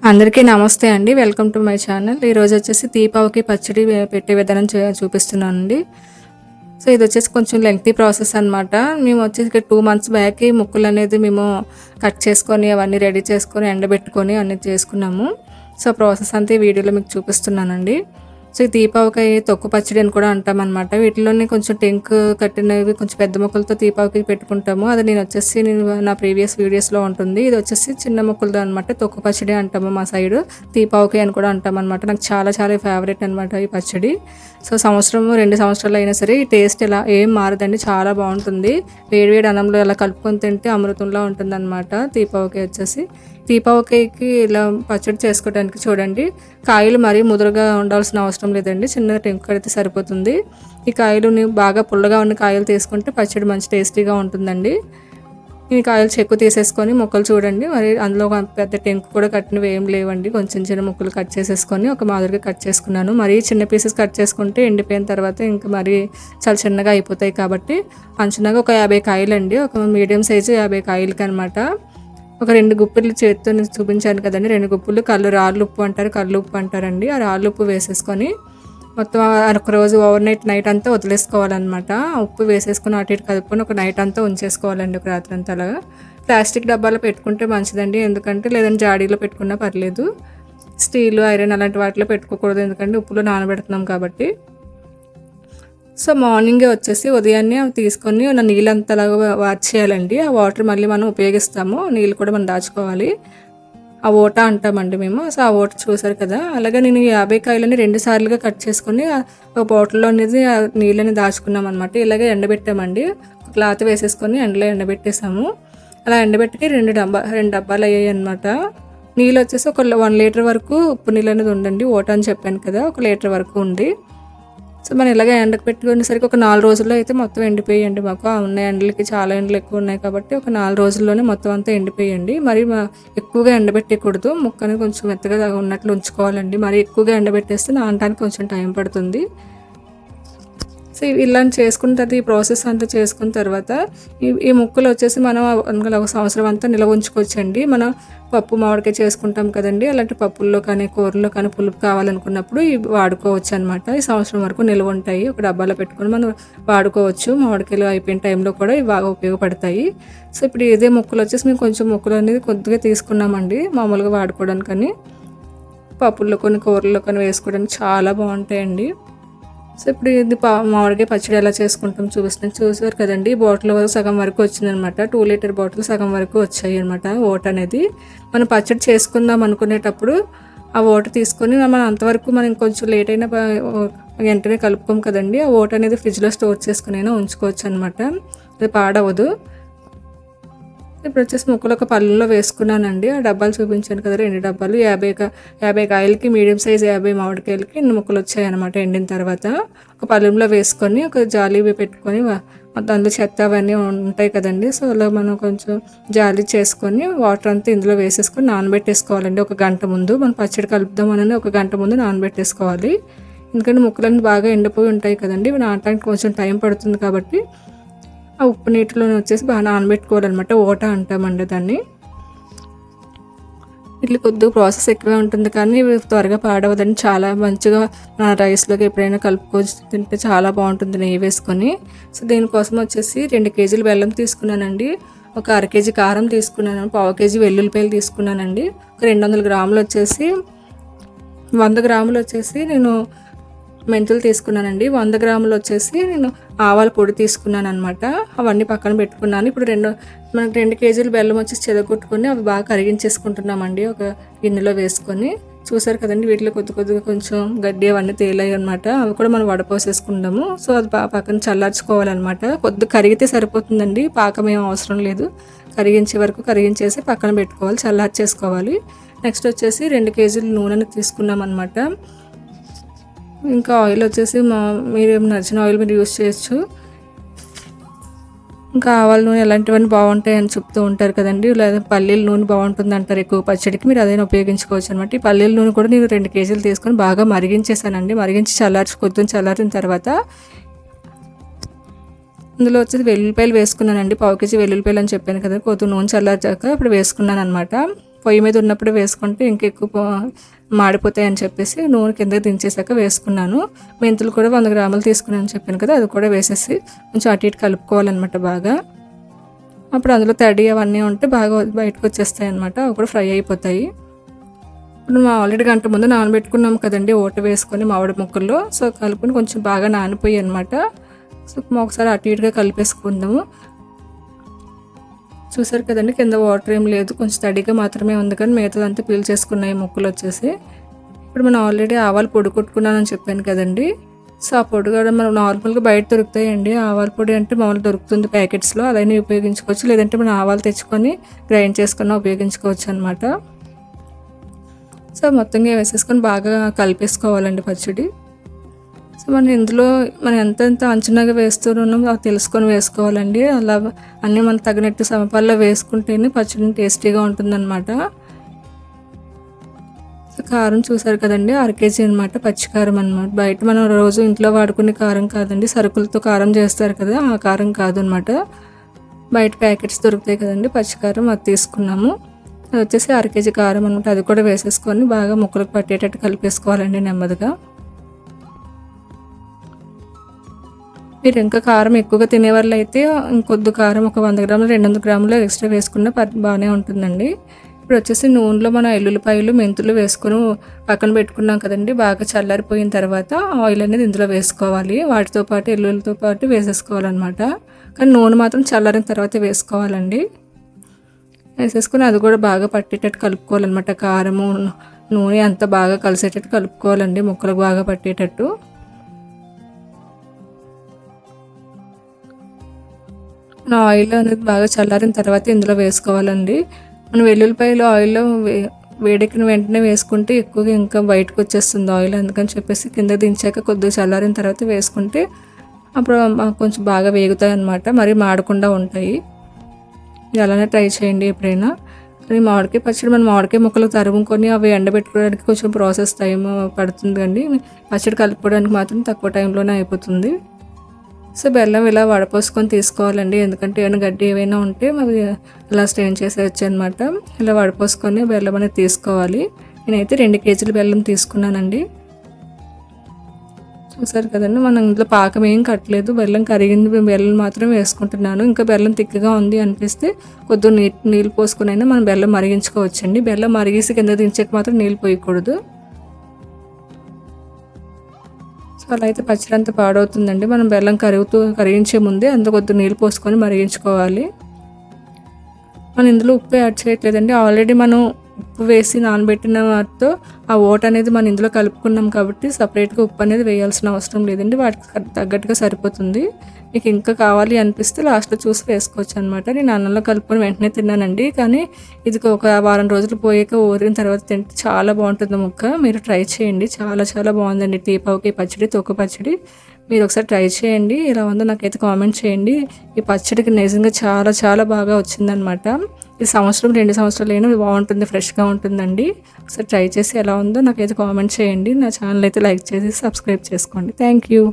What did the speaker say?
అందరికీ నమస్తే అండి. Welcome to my channel. ఈరోజు వచ్చేసి దీపావళికి పచ్చడి పెట్టే విధానం చూపిస్తున్నానండి. సో ఇది వచ్చేసి కొంచెం లెంగ్తీ ప్రాసెస్ అనమాట. మేము వచ్చేసి 2 మంత్స్ బ్యాక్ ఈ ముక్కలు అనేది మేము కట్ చేసుకొని అవన్నీ రెడీ చేసుకొని ఎండబెట్టుకొని అన్నీ చేసుకున్నాము. సో ప్రాసెస్ అంతా ఈ వీడియోలో మీకు చూపిస్తున్నానండి. సో ఈ దీపావళికాయ తొక్కు పచ్చడి అని కూడా అంటామన్నమాట. వీటిలోనే కొంచెం టెంక్ కట్టినవి కొంచెం పెద్ద ముక్కలతో దీపావళికి పెట్టుకుంటాము. అది నేను నా ప్రీవియస్ వీడియోస్లో ఉంటుంది. ఇది వచ్చేసి చిన్న ముక్కలతో అనమాట. తొక్కు పచ్చడి అంటాము మా సైడు. దీపావళికాయ అని కూడా అంటాం అనమాట. నాకు చాలా చాలా ఫేవరెట్ అనమాట ఈ పచ్చడి. సో 2 సంవత్సరాలు అయినా సరే ఈ టేస్ట్ ఇలా ఏం మారదండి, చాలా బాగుంటుంది. వేడివేడి అన్నంలో ఇలా కలుపుకొని తింటే అమృతంలా ఉంటుంది అనమాట. దీపావళికాయ వచ్చేసి దీపావళికి ఇలా పచ్చడి చేసుకోవడానికి చూడండి, కాయలు మరీ ముదురుగా ఉండాల్సిన అవసరం లేదండి. చిన్న టెంకు కడితే సరిపోతుంది. ఈ కాయలు బాగా పుల్లగా ఉన్న కాయలు తీసుకుంటే పచ్చడి మంచి టేస్టీగా ఉంటుందండి. ఈ కాయలు చెక్కు తీసేసుకొని ముక్కలు చూడండి, మరి అందులో పెద్ద టెంకు కూడా కట్టినవి ఏం లేవండి. కొంచెం చిన్న ముక్కలు కట్ చేసేసుకొని ఒక మాదిరిగా కట్ చేసుకున్నాను. మరీ చిన్న పీసెస్ కట్ చేసుకుంటే ఎండిపోయిన తర్వాత ఇంకా మరీ చాలా చిన్నగా అయిపోతాయి కాబట్టి అంచునగా ఒక 50 కాయలండి, ఒక మీడియం సైజు 50 కాయలకి అనమాట. ఒక 2 గుప్పిళ్ళు చేతితో చూపించాను కదండి, 2 గుప్పిళ్ళు రాళ్ళు ఉప్పు అంటారు, కళ్ళు ఉప్పు అంటారండి. ఆ రాళ్ళు ఉప్పు వేసేసుకొని మొత్తం ఒక రోజు నైట్ అంతా వదిలేసుకోవాలన్నమాట. ఉప్పు వేసేసుకొని అటు ఇటు కలుపుకొని ఒక నైట్ అంతా ఉంచేసుకోవాలండి, ఒక రాత్రి అంతా. అలాగా ప్లాస్టిక్ డబ్బాలో పెట్టుకుంటే మంచిదండి, ఎందుకంటే లేదంటే జాడీలో పెట్టుకున్నా పర్లేదు. స్టీలు, ఐరన్ అలాంటి వాటిలో పెట్టుకోకూడదు, ఎందుకంటే ఉప్పులో నానబెడుతున్నాం కాబట్టి. సో మార్నింగే వచ్చేసి ఉదయాన్నే అవి తీసుకొని నీళ్ళంతలాగా వార్చేయాలండి. ఆ వాటర్ మళ్ళీ మనం ఉపయోగిస్తాము, నీళ్ళు కూడా మనం దాచుకోవాలి. ఆ ఓట అంటామండి మేము. సో ఆ ఓట చూసారు కదా, అలాగే నేను 50 కాయలని 2 సార్లుగా కట్ చేసుకొని ఒక బాటిల్లో అనేది ఆ నీళ్ళని దాచుకున్నాం అనమాట. ఇలాగే ఎండబెట్టామండి, క్లాత్ వేసేసుకొని ఎండలో ఎండబెట్టేసాము. అలా ఎండబెట్టికి 2 డబ్బాలు అయ్యాయి అనమాట. నీళ్ళు వచ్చేసి ఒక 1 లీటర్ వరకు ఉప్పు నీళ్ళు అనేది ఉండండి. ఓట అని చెప్పాను కదా, 1 లీటర్ వరకు ఉంది. సో మనం ఇలాగే ఎండకు పెట్టుకునేసరికి ఒక 4 రోజుల్లో అయితే మొత్తం ఎండిపోయండి. మాకు ఉన్న ఎండలకి చాలా ఎండలు ఎక్కువ ఉన్నాయి కాబట్టి ఒక 4 రోజుల్లోనే మొత్తం అంతా ఎండిపోయండి. మరి ఎక్కువగా ఎండబెట్టకూడదు, ముక్కని కొంచెం మెత్తగా ఉన్నట్లు ఉంచుకోవాలండి. మరి ఎక్కువగా ఎండబెట్టేస్తే నానడానికి కొంచెం టైం పడుతుంది. సో ఇలాంటి చేసుకున్న తర్వాత ఈ ప్రాసెస్ అంతా చేసుకున్న తర్వాత ఈ ముక్కలు వచ్చేసి మనం ఒక సంవత్సరం అంతా నిల్వ ఉంచుకోవచ్చండి. మనం పప్పు మామిడికాయ చేసుకుంటాం కదండి, అలాంటి పప్పుల్లో కానీ కూరల్లో కానీ పులుపు కావాలనుకున్నప్పుడు ఇవి వాడుకోవచ్చు అనమాట. ఈ సంవత్సరం వరకు నిల్వ ఉంటాయి, ఒక డబ్బాలో పెట్టుకొని మనం వాడుకోవచ్చు. మామిడికాయలు అయిపోయిన టైంలో కూడా ఇవి బాగా ఉపయోగపడతాయి. సో ఇప్పుడు ఇదే ముక్కలు వచ్చేసి మేము కొంచెం ముక్కలు అనేది కొద్దిగా తీసుకున్నామండి, మామూలుగా వాడుకోవడానికని. పప్పుల్లో కొన్ని కూరల్లో కానీ వేసుకోవడానికి చాలా బాగుంటాయండి. సో ఇప్పుడు ఇది మామిడికాయ పచ్చడి ఎలా చేసుకుంటాం చూసారు కదండి. బాటిల్ సగం వరకు వచ్చిందనమాట. 2 లీటర్ బాటిల్ సగం వరకు వచ్చాయి అనమాట ఓట అనేది. మనం పచ్చడి చేసుకుందాం అనుకునేటప్పుడు ఆ ఓట తీసుకొని మనం అంతవరకు మనం కొంచెం లేట్ అయినా వెంటనే కలుపుకోం కదండి. ఆ ఓట అనేది ఫ్రిడ్జ్లో స్టోర్ చేసుకుని అయినా ఉంచుకోవచ్చు అనమాట, అది పాడవదు. ఇప్పుడు వచ్చేసి ముక్కలు ఒక పళ్ళులో వేసుకున్నానండి. ఆ డబ్బాలు చూపించాను కదా, 2 డబ్బాలు 50 కాయలకి మీడియం సైజ్ 50 మామిడికాయలకి 2 ముక్కలు వచ్చాయి అనమాట. ఎండిన తర్వాత ఒక పళ్ళులో వేసుకొని ఒక జాలి పెట్టుకొని అందులో చెత్త అవన్నీ ఉంటాయి కదండి. సో అలా మనం కొంచెం జాలి చేసుకొని వాటర్ అంతా ఇందులో వేసేసుకొని నానబెట్టేసుకోవాలండి. 1 గంట ముందు మనం పచ్చడి కలుపుదామని 1 గంట ముందు నానబెట్టేసుకోవాలి. ఎందుకంటే ముక్కలన్నీ బాగా ఎండిపోయి ఉంటాయి కదండి, నానడానికి కొంచెం టైం పడుతుంది కాబట్టి ఆ ఉప్పు నీటిలోనే వచ్చేసి బాగా నానబెట్టుకోవాలన్నమాట. ఓట అంటామండి దాన్ని. ఇట్లా కొద్దిగా ప్రాసెస్ ఎక్కువే ఉంటుంది కానీ త్వరగా పాడవదని, చాలా మంచిగా మన రైస్లోకి ఎప్పుడైనా కలుపుకొని తింటే చాలా బాగుంటుంది నెయ్యి వేసుకొని. సో దీనికోసం వచ్చేసి 2 కేజీలు బెల్లం తీసుకున్నానండి, ఒక 1/2 కేజీ కారం తీసుకున్నాను, 1/4 కేజీ వెల్లుల్లిపాయలు తీసుకున్నానండి, ఒక 200 గ్రాములు వచ్చేసి 100 గ్రాములు వచ్చేసి నేను మెంతులు తీసుకున్నానండి, 100 గ్రాములు వచ్చేసి నేను ఆవాల పొడి తీసుకున్నాను అనమాట. అవన్నీ పక్కన పెట్టుకున్నాను. ఇప్పుడు మనకు 2 కేజీలు బెల్లం వచ్చేసి చెదగొట్టుకొని అవి బాగా కరిగించేసుకుంటున్నామండి ఒక గిన్నెలో వేసుకొని. చూసారు కదండి, వీటిలో కొద్దిగా కొంచెం గడ్డి అవన్నీ తేలాయి అనమాట. అవి కూడా మనం వడపోసేసుకుంటాము. సో అది పక్కన చల్లార్చుకోవాలన్నమాట. కొద్దిగా కరిగితే సరిపోతుందండి, పాకం ఏం అవసరం లేదు. కరిగించే వరకు కరిగించేసి పక్కన పెట్టుకోవాలి, చల్లార్చేసుకోవాలి. నెక్స్ట్ వచ్చేసి 2 కేజీలు నూనెని తీసుకున్నాం అనమాట. ఇంకా ఆయిల్ వచ్చేసి మీరు నచ్చిన ఆయిల్ మీరు యూస్ చేయొచ్చు. ఇంకా ఆవాల నూనె ఎలాంటివన్నీ బాగుంటాయి అని చెప్తూ ఉంటారు కదండి, లేదా పల్లీల నూనె బాగుంటుంది అంటారు ఎక్కువ పచ్చడికి, మీరు అదైనా ఉపయోగించుకోవచ్చు అనమాట. ఈ పల్లీల నూనె కూడా నేను 2 కేజీలు తీసుకొని బాగా మరిగించేసానండి. మరిగించి చల్లారిన తర్వాత ఇందులో వచ్చేసి వెల్లుల్లిపాయలు వేసుకున్నానండి. 1/4 కేజీ వెల్లుల్లిపాయలు అని చెప్పాను కదా, కొద్దిగా నూనె చల్లార్చాక ఇప్పుడు వేసుకున్నాను అనమాట. పొయ్యి మీద ఉన్నప్పుడు వేసుకుంటే ఇంకెక్కువ మాడిపోతాయి అని చెప్పేసి నూనె కింద దించేసాక వేసుకున్నాను. మెంతులు కూడా 100 గ్రాములు తీసుకున్నాను చెప్పాను కదా, అది కూడా వేసేసి కొంచెం అటు ఇటు కలుపుకోవాలన్నమాట బాగా. అప్పుడు అందులో తడి అవన్నీ ఉంటే బాగా బయటకు వచ్చేస్తాయి అన్నమాట, అవి కూడా ఫ్రై అయిపోతాయి. ఇప్పుడు మనం ఆల్రెడీ గంట ముందు నానబెట్టుకున్నాం కదండి ఓట వేసుకొని మామిడి ముక్కల్లో. సో కలుపుకొని కొంచెం బాగా నానిపోయి అనమాట. సో ఒకసారి అటు ఇటుగా కలిపేసుకుందాము. చూసారు కదండి, కింద వాటర్ ఏం లేదు, కొంచెం తడిగా మాత్రమే ఉంది, కానీ మిగతాదంతా పీల్ చేసుకున్నాయి ముక్కలు వచ్చేసి. ఇప్పుడు మనం ఆల్రెడీ ఆవాలు పొడి కొట్టుకున్నానని చెప్పాను కదండి. సో ఆ పొడి కూడా మనం నార్మల్గా బయట దొరుకుతాయండి. ఆవాల పొడి అంటే మామూలుగా దొరుకుతుంది ప్యాకెట్స్లో, అదైనా ఉపయోగించుకోవచ్చు. లేదంటే మనం ఆవాలు తెచ్చుకొని గ్రైండ్ చేసుకున్నా ఉపయోగించుకోవచ్చు అనమాట. సో మొత్తంగా వేసేసుకొని బాగా కలిపేసుకోవాలండి పచ్చడి. సో మనం ఇందులో మనం ఎంత అంచనాగా వేస్తున్నామో అవి తెలుసుకొని వేసుకోవాలండి. అలా అన్నీ మనం తగినట్టు సమపాల్లో వేసుకుంటేనే పచ్చడి టేస్టీగా ఉంటుందన్నమాట. సో కారం చూసారు కదండి, 1/2 కేజీ అనమాట, పచ్చికారం అనమాట. బయట మనం రోజు ఇంట్లో వాడుకునే కారం కాదండి, సరుకులతో కారం చేస్తారు కదా, ఆ కారం కాదనమాట. బయట ప్యాకెట్స్ దొరుకుతాయి కదండి పచ్చికారం, అది తీసుకున్నాము. అది వచ్చేసి 1/2 కేజీ కారం అనమాట. అది కూడా వేసేసుకొని బాగా ముక్కలకు పట్టేటట్టు కలిపేసుకోవాలండి నెమ్మదిగా. మీరు ఇంకా కారం ఎక్కువగా తినేవాళ్ళు అయితే ఇంకొద్ది కారం ఒక 100 గ్రాములు 200 గ్రాములు ఎక్స్ట్రా వేసుకున్న బాగానే ఉంటుందండి. ఇప్పుడు వచ్చేసి నూనెలో మనం ఎల్లుల్లిపాయలు మెంతులు వేసుకొని పక్కన పెట్టుకున్నాం కదండి. బాగా చల్లారిపోయిన తర్వాత ఆయిల్ అనేది ఇందులో వేసుకోవాలి. వాటితో పాటు ఎల్లుల్లితో పాటు వేసేసుకోవాలన్నమాట. కానీ నూనె మాత్రం చల్లారిన తర్వాత వేసుకోవాలండి. వేసేసుకొని అది కూడా బాగా పట్టేటట్టు కలుపుకోవాలన్నమాట. కారము నూనె అంతా బాగా కలిసేటట్టు కలుపుకోవాలండి, ముక్కలకు బాగా పట్టేటట్టు. ఆయిల్ అనేది బాగా చల్లారిన తర్వాత ఇందులో వేసుకోవాలండి. మనం వెల్లుల్లిపాయలు ఆయిల్లో వేడెక్కిన వెంటనే వేసుకుంటే ఎక్కువగా ఇంకా బయటకు వచ్చేస్తుంది ఆయిల్. అందుకని చెప్పేసి కింద దించాక కొద్దిగా చల్లారిన తర్వాత వేసుకుంటే అప్పుడు కొంచెం బాగా వేగుతాయి అన్నమాట, మరి మాడకుండా ఉంటాయి. ఇది అలానే ట్రై చేయండి ఎప్పుడైనా. మామిడికాయ పచ్చడి మనం మామిడికాయ ముక్కలు తరుముకొని అవి ఎండబెట్టుకోవడానికి కొంచెం ప్రాసెస్ టైం పడుతుంది అండి. పచ్చడి కలుపుకోవడానికి మాత్రం తక్కువ టైంలోనే అయిపోతుంది. సో బెల్లం ఇలా వడపోసుకొని తీసుకోవాలండి, ఎందుకంటే ఏమైనా గడ్డి ఏవైనా ఉంటే అవి ఇలా స్ట్రెయిన్ చేసేయచ్చు అనమాట. ఇలా వడపోసుకొని బెల్లం అనేది తీసుకోవాలి. నేనైతే 2 కేజీల బెల్లం తీసుకున్నానండి. చూసారు కదండి, మనం ఇందులో పాకం ఏం కట్టలేదు, బెల్లం కరిగింది బెల్లం మాత్రం వేసుకుంటున్నాను. ఇంకా బెల్లం తిక్కగా ఉంది అనిపిస్తే కొద్దిగా నీళ్ళు పోసుకుని అయినా మనం బెల్లం మరిగించుకోవచ్చండి. బెల్లం మరిగేసి కింద దించాక మాత్రం నీళ్ళు పోయకూడదు. సో అలా అయితే పచ్చడి అంతా పాడవుతుందండి. మనం బెల్లం కరిగించే ముందే అందులో కొద్దిగా నీళ్ళు పోసుకొని మరిగించుకోవాలి. మనం ఇందులో ఉప్పు యాడ్ చేయట్లేదండి, ఆల్రెడీ మనం ఉప్పు వేసి నానబెట్టిన వాటితో ఆ ఓట అనేది మనం ఇందులో కలుపుకున్నాం కాబట్టి సపరేట్గా ఉప్పు అనేది వేయాల్సిన అవసరం లేదండి, వాటికి తగ్గట్టుగా సరిపోతుంది. మీకు ఇంకా కావాలి అనిపిస్తే లాస్ట్లో చూసి వేసుకోవచ్చు అనమాట. నేను అన్నంలో కలుపుకొని వెంటనే తిన్నానండి, కానీ ఇది ఒక వారం రోజులు పోయాక ఊరిన తర్వాత తింటే చాలా బాగుంటుంది ముక్క. మీరు ట్రై చేయండి, చాలా చాలా బాగుందండి. తీపావుకి పచ్చడి, తొక్క పచ్చడి మీరు ఒకసారి ట్రై చేయండి. ఎలా ఉందో నాకైతే కామెంట్ చేయండి. ఈ పచ్చడికి నిజంగా చాలా చాలా బాగా వచ్చిందనమాట. ఇది 1-2 సంవత్సరాలు అయినా బాగుంటుంది, ఫ్రెష్గా ఉంటుందండి. ఒకసారి ట్రై చేసి ఎలా ఉందో నాకైతే కామెంట్ చేయండి. నా ఛానల్ అయితే లైక్ చేసి సబ్స్క్రైబ్ చేసుకోండి. Thank you.